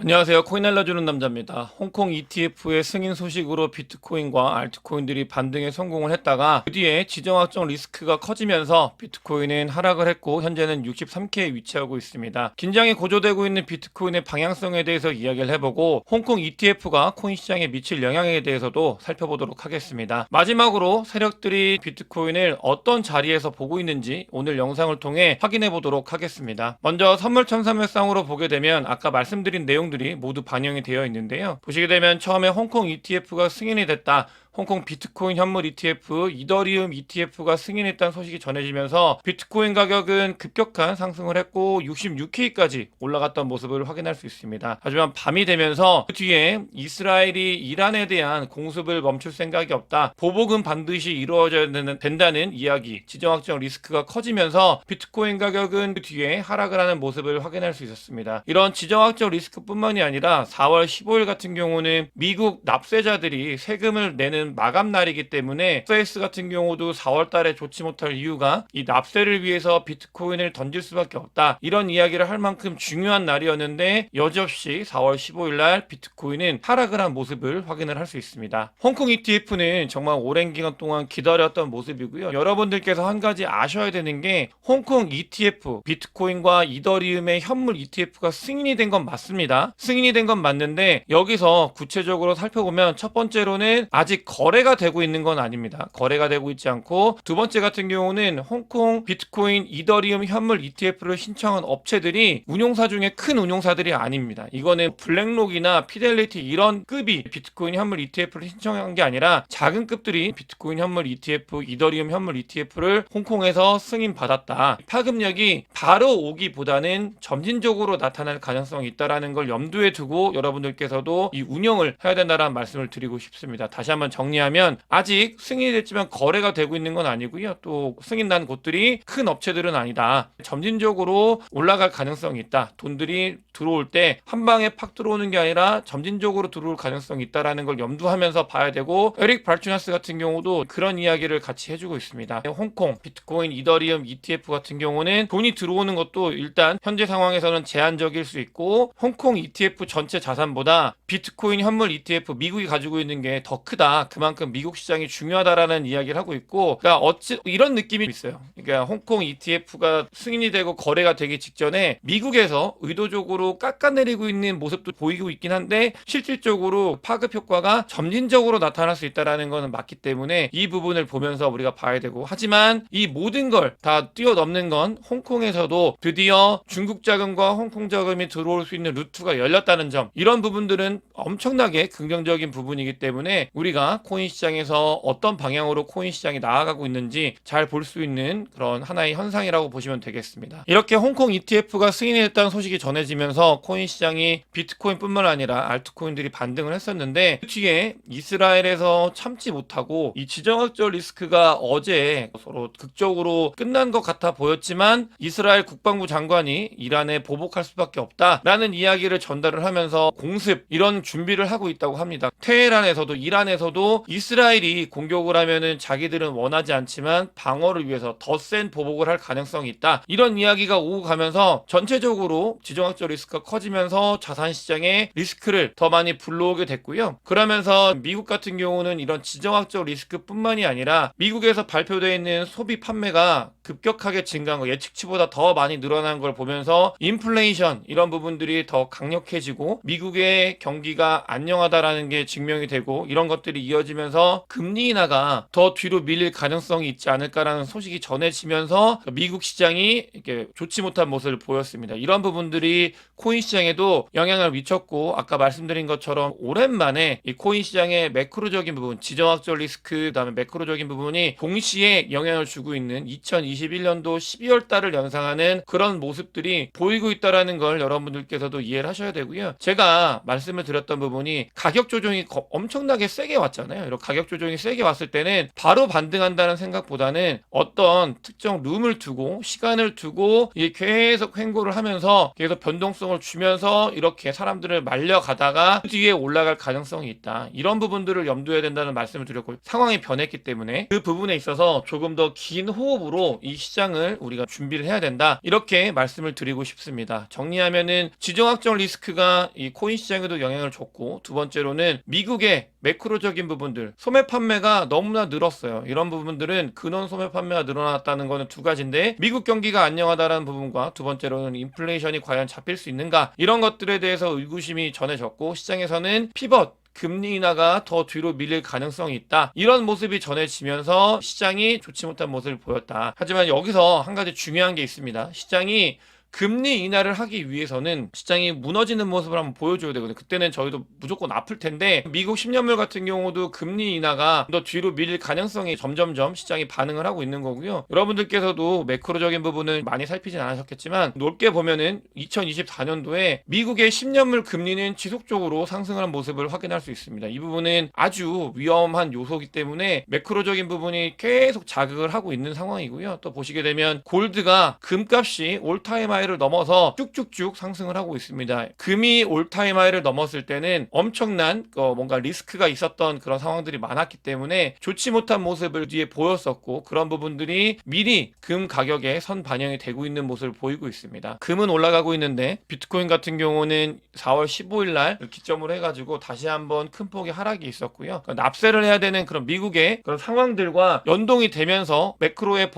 안녕하세요. 코인 알려주는 남자입니다. 홍콩 ETF의 승인 소식으로 비트코인과 알트코인들이 반등에 성공을 했다가 그 뒤에 지정학적 리스크가 커지면서 비트코인은 하락을 했고 현재는 63K에 위치하고 있습니다. 긴장이 고조되고 있는 비트코인의 방향성에 대해서 이야기를 해보고 홍콩 ETF가 코인 시장에 미칠 영향에 대해서도 살펴보도록 하겠습니다. 마지막으로 세력들이 비트코인을 어떤 자리에서 보고 있는지 오늘 영상을 통해 확인해 보도록 하겠습니다. 먼저 선물 천사물상으로 보게 되면 아까 말씀드린 내용들이 모두 반영이 되어 있는데요. 보시게 되면 처음에 홍콩 ETF가 승인이 됐다. 홍콩 비트코인 현물 ETF, 이더리움 ETF가 승인했다는 소식이 전해지면서 비트코인 가격은 급격한 상승을 했고 66K까지 올라갔던 모습을 확인할 수 있습니다. 하지만 밤이 되면서 그 뒤에 이스라엘이 이란에 대한 공습을 멈출 생각이 없다. 보복은 반드시 이루어져야 된다는 이야기, 지정학적 리스크가 커지면서 비트코인 가격은 그 뒤에 하락을 하는 모습을 확인할 수 있었습니다. 이런 지정학적 리스크뿐만이 아니라 4월 15일 같은 경우는 미국 납세자들이 세금을 내는 마감 날이기 때문에 FS 같은 경우도 4월 달에 좋지 못할 이유가 이 납세를 위해서 비트코인을 던질 수밖에 없다. 이런 이야기를 할 만큼 중요한 날이었는데 여지없이 4월 15일 날 비트코인은 하락을 한 모습을 확인을 할 수 있습니다. 홍콩 ETF는 정말 오랜 기간 동안 기다렸던 모습이고요. 여러분들께서 한 가지 아셔야 되는 게 홍콩 ETF, 비트코인과 이더리움의 현물 ETF가 승인이 된 건 맞습니다. 승인이 된 건 맞는데 여기서 구체적으로 살펴보면 첫 번째로는 아직 거래가 되고 있는 건 아닙니다. 거래가 되고 있지 않고 두 번째 같은 경우는 홍콩 비트코인 이더리움 현물 ETF를 신청한 업체들이 운용사 중에 큰 운용사들이 아닙니다. 이거는 블랙록이나 피델리티 이런 급이 비트코인 현물 ETF를 신청한 게 아니라 작은 급들이 비트코인 현물 ETF, 이더리움 현물 ETF를 홍콩에서 승인받았다. 파급력이 바로 오기보다는 점진적으로 나타날 가능성이 있다는 걸 염두에 두고 여러분들께서도 이 운영을 해야 된다는 말씀을 드리고 싶습니다. 다시 한번 정리하면 아직 승인이 됐지만 거래가 되고 있는 건 아니고요. 또 승인 난 곳들이 큰 업체들은 아니다. 점진적으로 올라갈 가능성이 있다. 돈들이 들어올 때 한 방에 팍 들어오는 게 아니라 점진적으로 들어올 가능성이 있다라는 걸 염두하면서 봐야 되고 에릭 발추나스 같은 경우도 그런 이야기를 같이 해주고 있습니다. 홍콩 비트코인 이더리움 ETF 같은 경우는 돈이 들어오는 것도 일단 현재 상황에서는 제한적일 수 있고 홍콩 ETF 전체 자산보다 비트코인 현물 ETF 미국이 가지고 있는 게 더 크다. 그만큼 미국 시장이 중요하다라는 이야기를 하고 있고, 그러니까 이런 느낌이 있어요. 그러니까 홍콩 ETF가 승인이 되고 거래가 되기 직전에 미국에서 의도적으로 깎아내리고 있는 모습도 보이고 있긴 한데 실질적으로 파급 효과가 점진적으로 나타날 수 있다라는 것은 맞기 때문에 이 부분을 보면서 우리가 봐야 되고, 하지만 이 모든 걸 다 뛰어넘는 건 홍콩에서도 드디어 중국 자금과 홍콩 자금이 들어올 수 있는 루트가 열렸다는 점, 이런 부분들은 엄청나게 긍정적인 부분이기 때문에 우리가 코인 시장에서 어떤 방향으로 코인 시장이 나아가고 있는지 잘 볼 수 있는 그런 하나의 현상이라고 보시면 되겠습니다. 이렇게 홍콩 ETF가 승인이 됐다는 소식이 전해지면서 코인 시장이 비트코인뿐만 아니라 알트코인들이 반등을 했었는데 그 뒤에 이스라엘에서 참지 못하고 이 지정학적 리스크가 어제 서로 극적으로 끝난 것 같아 보였지만 이스라엘 국방부 장관이 이란에 보복할 수밖에 없다라는 이야기를 전달을 하면서 공습 이런 준비를 하고 있다고 합니다. 테헤란에서도 이란에서도 이스라엘이 공격을 하면은 자기들은 원하지 않지만 방어를 위해서 더 센 보복을 할 가능성이 있다. 이런 이야기가 오고 가면서 전체적으로 지정학적 리스크가 커지면서 자산시장에 리스크를 더 많이 불러오게 됐고요. 그러면서 미국 같은 경우는 이런 지정학적 리스크뿐만이 아니라 미국에서 발표되어 있는 소비 판매가 급격하게 증가한 거, 예측치보다 더 많이 늘어난 걸 보면서 인플레이션 이런 부분들이 더 강력해지고 미국의 경기가 안녕하다라는 게 증명이 되고 이런 것들이 이어지면서 금리 인하가 더 뒤로 밀릴 가능성이 있지 않을까라는 소식이 전해지면서 미국 시장이 이렇게 좋지 못한 모습을 보였습니다. 이런 부분들이 코인 시장에도 영향을 미쳤고 아까 말씀드린 것처럼 오랜만에 이 코인 시장의 매크로적인 부분, 지정학적 리스크 그다음에 매크로적인 부분이 동시에 영향을 주고 있는 2021년도 12월 달을 연상하는 그런 모습들이 보이고 있다라는 걸 여러분들께서도 이해를 하셔야 되고요. 제가 말씀을 드렸던 부분이 가격 조정이 엄청나게 세게 왔잖아요. 이런 가격 조정이 세게 왔을 때는 바로 반등한다는 생각보다는 어떤 특정 룸을 두고 시간을 두고 계속 횡보를 하면서 계속 변동성을 주면서 이렇게 사람들을 말려가다가 그 뒤에 올라갈 가능성이 있다. 이런 부분들을 염두해야 된다는 말씀을 드렸고 상황이 변했기 때문에 그 부분에 있어서 조금 더 긴 호흡으로 이 시장을 우리가 준비를 해야 된다. 이렇게 말씀을 드리고 싶습니다. 정리하면은 지정학적 리스크 리스크가 이 코인 시장에도 영향을 줬고, 두 번째로는 미국의 매크로적인 부분들, 소매 판매가 너무나 늘었어요. 이런 부분들은 근원 소매 판매가 늘어났다는 거는 두 가지인데, 미국 경기가 안녕하다라는 부분과 두 번째로는 인플레이션이 과연 잡힐 수 있는가, 이런 것들에 대해서 의구심이 전해졌고, 시장에서는 피벗 금리 인하가 더 뒤로 밀릴 가능성이 있다, 이런 모습이 전해지면서 시장이 좋지 못한 모습을 보였다. 하지만 여기서 한 가지 중요한 게 있습니다. 시장이 금리 인하를 하기 위해서는 시장이 무너지는 모습을 한번 보여줘야 되거든요. 그때는 저희도 무조건 아플 텐데, 미국 10년물 같은 경우도 금리 인하가 더 뒤로 밀릴 가능성이 점점점 시장이 반응을 하고 있는 거고요. 여러분들께서도 매크로적인 부분을 많이 살피진 않으셨겠지만, 넓게 보면은 2024년도에 미국의 10년물 금리는 지속적으로 상승하는 모습을 확인할 수 있습니다. 이 부분은 아주 위험한 요소이기 때문에 매크로적인 부분이 계속 자극을 하고 있는 상황이고요. 또 보시게 되면 골드가 금값이 올타임 하이를 넘어서 쭉쭉쭉 상승을 하고 있습니다. 금이 올타임 하이를 넘었을 때는 엄청난 뭔가 리스크가 있었던 그런 상황들이 많았기 때문에 좋지 못한 모습을 뒤에 보였었고, 그런 부분들이 미리 금 가격에 선 반영이 되고 있는 모습을 보이고 있습니다. 금은 올라가고 있는데, 비트코인 같은 경우는 4월 15일 날 기점으로 해가지고 다시 한번 큰 폭의 하락이 있었고요. 그러니까 납세를 해야 되는 그런 미국의 그런 상황들과 연동이 되면서 매크로의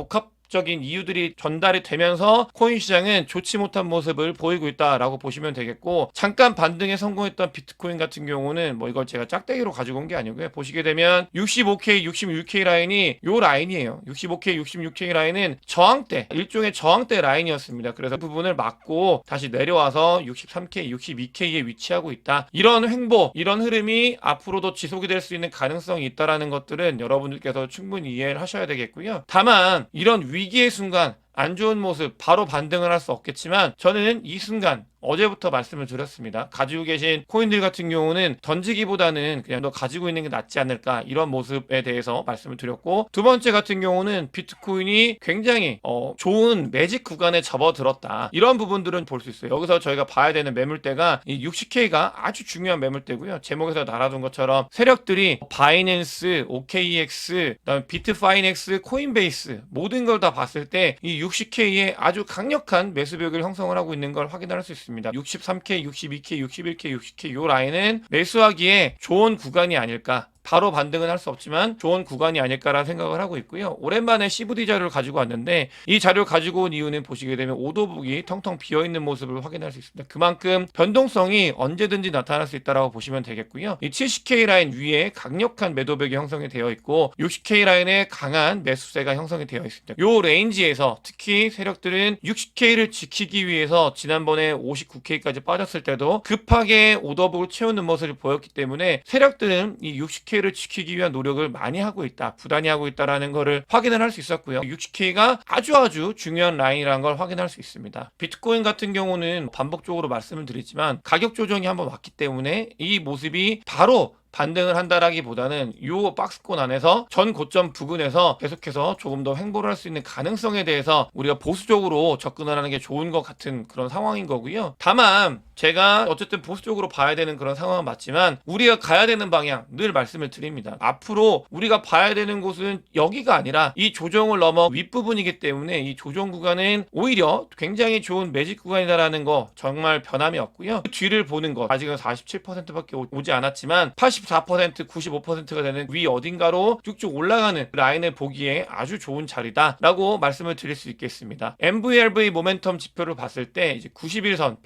적인 이유들이 전달이 되면서 코인 시장은 좋지 못한 모습을 보이고 있다라고 보시면 되겠고, 잠깐 반등에 성공했던 비트코인 같은 경우는 뭐 이걸 제가 짝대기로 가지고 온 게 아니고요. 보시게 되면 65K, 66K 라인이 요 라인이에요. 65K, 66K 라인은 저항대, 일종의 저항대 라인이었습니다. 그래서 그 부분을 막고 다시 내려와서 63K, 62K에 위치하고 있다. 이런 횡보, 이런 흐름이 앞으로도 지속이 될 수 있는 가능성이 있다라는 것들은 여러분들께서 충분히 이해를 하셔야 되겠고요. 다만 이런 위기의 순간 안 좋은 모습 바로 반등을 할 수 없겠지만, 저는 이 순간 어제부터 말씀을 드렸습니다. 가지고 계신 코인들 같은 경우는 던지기보다는 그냥 너 가지고 있는 게 낫지 않을까, 이런 모습에 대해서 말씀을 드렸고, 두 번째 같은 경우는 비트코인이 굉장히 좋은 매직 구간에 접어들었다, 이런 부분들은 볼 수 있어요. 여기서 저희가 봐야 되는 매물대가 이 60K가 아주 중요한 매물대고요. 제목에서 날아둔 것처럼 세력들이 바이낸스, OKX, 그다음에 비트파이넥스, 코인베이스 모든 걸 다 봤을 때 이 60K에 아주 강력한 매수벽을 형성을 하고 있는 걸 확인할 수 있습니다. 63K, 62K, 61K, 60K 요 라인은 매수하기에 좋은 구간이 아닐까, 바로 반등은 할 수 없지만 좋은 구간이 아닐까라는 생각을 하고 있고요. 오랜만에 CVD 자료를 가지고 왔는데, 이 자료를 가지고 온 이유는 보시게 되면 오더북이 텅텅 비어있는 모습을 확인할 수 있습니다. 그만큼 변동성이 언제든지 나타날 수 있다고 보시면 되겠고요. 이 70K 라인 위에 강력한 매도벽이 형성이 되어 있고, 60K 라인에 강한 매수세가 형성이 되어 있습니다. 요 레인지에서 특히 세력들은 60K를 지키기 위해서 지난번에 59K까지 빠졌을 때도 급하게 오더북을 채우는 모습을 보였기 때문에, 세력들은 이 60K 를 지키기 위한 노력을 많이 하고 있다, 부단히 하고 있다라는 거를 확인을 할 수 있었고요. 60K가 아주 중요한 라인이라는 걸 확인할 수 있습니다. 비트코인 같은 경우는 반복적으로 말씀을 드리지만 가격 조정이 한번 왔기 때문에 이 모습이 바로 반등을 한다라기보다는 요 박스권 안에서 전 고점 부근에서 계속해서 조금 더 횡보를 할 수 있는 가능성에 대해서 우리가 보수적으로 접근을 하는 게 좋은 것 같은 그런 상황인 거고요. 다만 제가 어쨌든 보수적으로 봐야 되는 그런 상황은 맞지만, 우리가 가야 되는 방향 늘 말씀을 드립니다. 앞으로 우리가 봐야 되는 곳은 여기가 아니라 이 조정을 넘어 윗부분이기 때문에, 이 조정 구간은 오히려 굉장히 좋은 매직 구간이다라는 거 정말 변함이 없고요. 그 뒤를 보는 것, 아직은 47%밖에 오지 않았지만 84%, 95%가 되는 위 어딘가로 쭉쭉 올라가는 라인을 보기에 아주 좋은 자리다라고 말씀을 드릴 수 있겠습니다. MVRV 모멘텀 지표를 봤을 때 이제 91선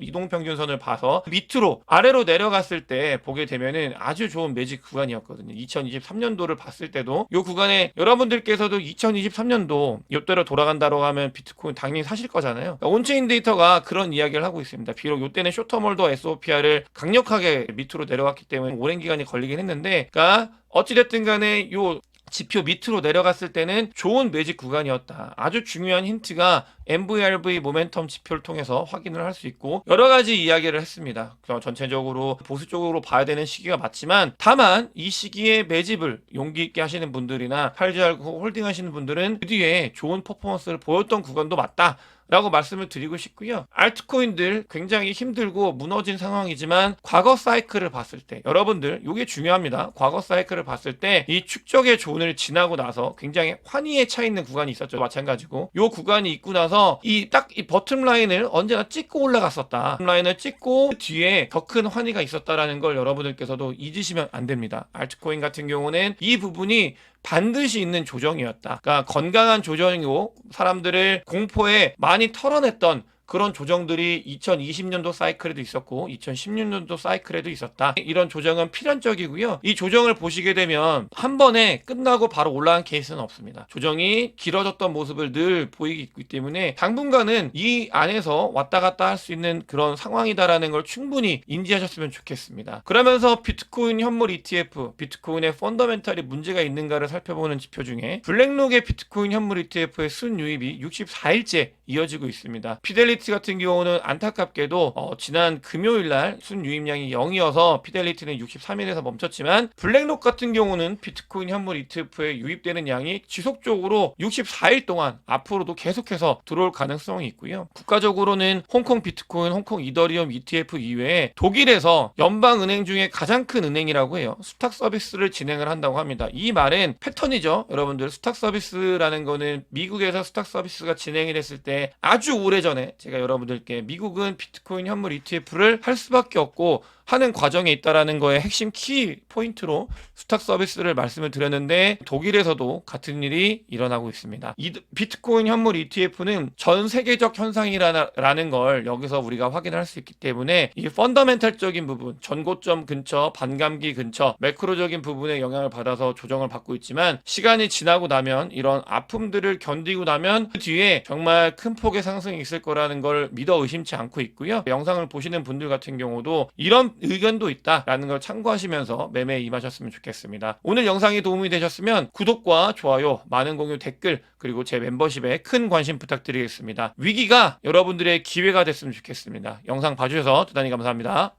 이동평균선을 봐서 밑으로 아래로 내려갔을 때 보게 되면은 아주 좋은 매직 구간이었거든요. 2023년도를 봤을 때도 이 구간에 여러분들께서도 2023년도 이때로 돌아간다고 하면 비트코인 당연히 사실 거잖아요. 그러니까 온체인 데이터가 그런 이야기를 하고 있습니다. 비록 이때는 쇼터몰더 SOPR을 강력하게 밑으로 내려갔기 때문에 오랜 기간이 걸리긴 했는데, 그러니까 어찌됐든 간에 요 지표 밑으로 내려갔을 때는 좋은 매직 구간이었다. 아주 중요한 힌트가 MVRV 모멘텀 지표를 통해서 확인을 할 수 있고, 여러 가지 이야기를 했습니다. 전체적으로 보수적으로 봐야 되는 시기가 맞지만, 다만 이 시기에 매집을 용기 있게 하시는 분들이나 팔지 알고 홀딩 하시는 분들은 그 뒤에 좋은 퍼포먼스를 보였던 구간도 맞다 라고 말씀을 드리고 싶고요. 알트코인들 굉장히 힘들고 무너진 상황이지만 과거 사이클을 봤을 때 여러분들 이게 중요합니다. 과거 사이클을 봤을 때 이 축적의 존을 지나고 나서 굉장히 환희에 차 있는 구간이 있었죠. 마찬가지고 요 구간이 있고 나서 이 버튼 라인을 언제나 찍고 올라갔었다. 버튼 라인을 찍고 그 뒤에 더 큰 환희가 있었다라는 걸 여러분들께서도 잊으시면 안 됩니다. 알트코인 같은 경우는 이 부분이 반드시 있는 조정이었다. 그러니까 건강한 조정이고 사람들을 공포에 많이 털어냈던 그런 조정들이 2020년도 사이클에도 있었고 2016년도 사이클에도 있었다. 이런 조정은 필연적이고요. 이 조정을 보시게 되면 한 번에 끝나고 바로 올라간 케이스는 없습니다. 조정이 길어졌던 모습을 늘 보이기 때문에 당분간은 이 안에서 왔다 갔다 할 수 있는 그런 상황이다라는 걸 충분히 인지하셨으면 좋겠습니다. 그러면서 비트코인 현물 ETF, 비트코인의 펀더멘탈이 문제가 있는가를 살펴보는 지표 중에 블랙록의 비트코인 현물 ETF의 순유입이 64일째 이어지고 있습니다. 피델리티 같은 경우는 안타깝게도 지난 금요일날 순유입량이 0이어서 피델리티는 63일에서 멈췄지만 블랙록 같은 경우는 비트코인 현물 ETF에 유입되는 양이 지속적으로 64일 동안 앞으로도 계속해서 들어올 가능성이 있고요. 국가적으로는 홍콩 비트코인, 홍콩 이더리움 ETF 이외에 독일에서 연방은행 중에 가장 큰 은행이라고 해요. 수탁 서비스를 진행을 한다고 합니다. 이 말은 패턴이죠. 여러분들 수탁 서비스라는 거는 미국에서 수탁 서비스가 진행이 됐을 때 아주 오래전에 제가 여러분들께 미국은 비트코인 현물 ETF를 할 수밖에 없고 하는 과정에 있다라는 거에 핵심 키 포인트로 수탁 서비스를 말씀을 드렸는데 독일에서도 같은 일이 일어나고 있습니다. 이 비트코인 현물 ETF는 전 세계적 현상이라는 걸 여기서 우리가 확인할 수 있기 때문에 이 펀더멘탈적인 부분, 전고점 근처, 반감기 근처, 매크로적인 부분에 영향을 받아서 조정을 받고 있지만 시간이 지나고 나면 이런 아픔들을 견디고 나면 그 뒤에 정말 큰 폭의 상승이 있을 거라는 걸 믿어 의심치 않고 있고요. 영상을 보시는 분들 같은 경우도 이런 의견도 있다라는 걸 참고하시면서 매매에 임하셨으면 좋겠습니다. 오늘 영상이 도움이 되셨으면 구독과 좋아요, 많은 공유, 댓글 그리고 제 멤버십에 큰 관심 부탁드리겠습니다. 위기가 여러분들의 기회가 됐으면 좋겠습니다. 영상 봐주셔서 대단히 감사합니다.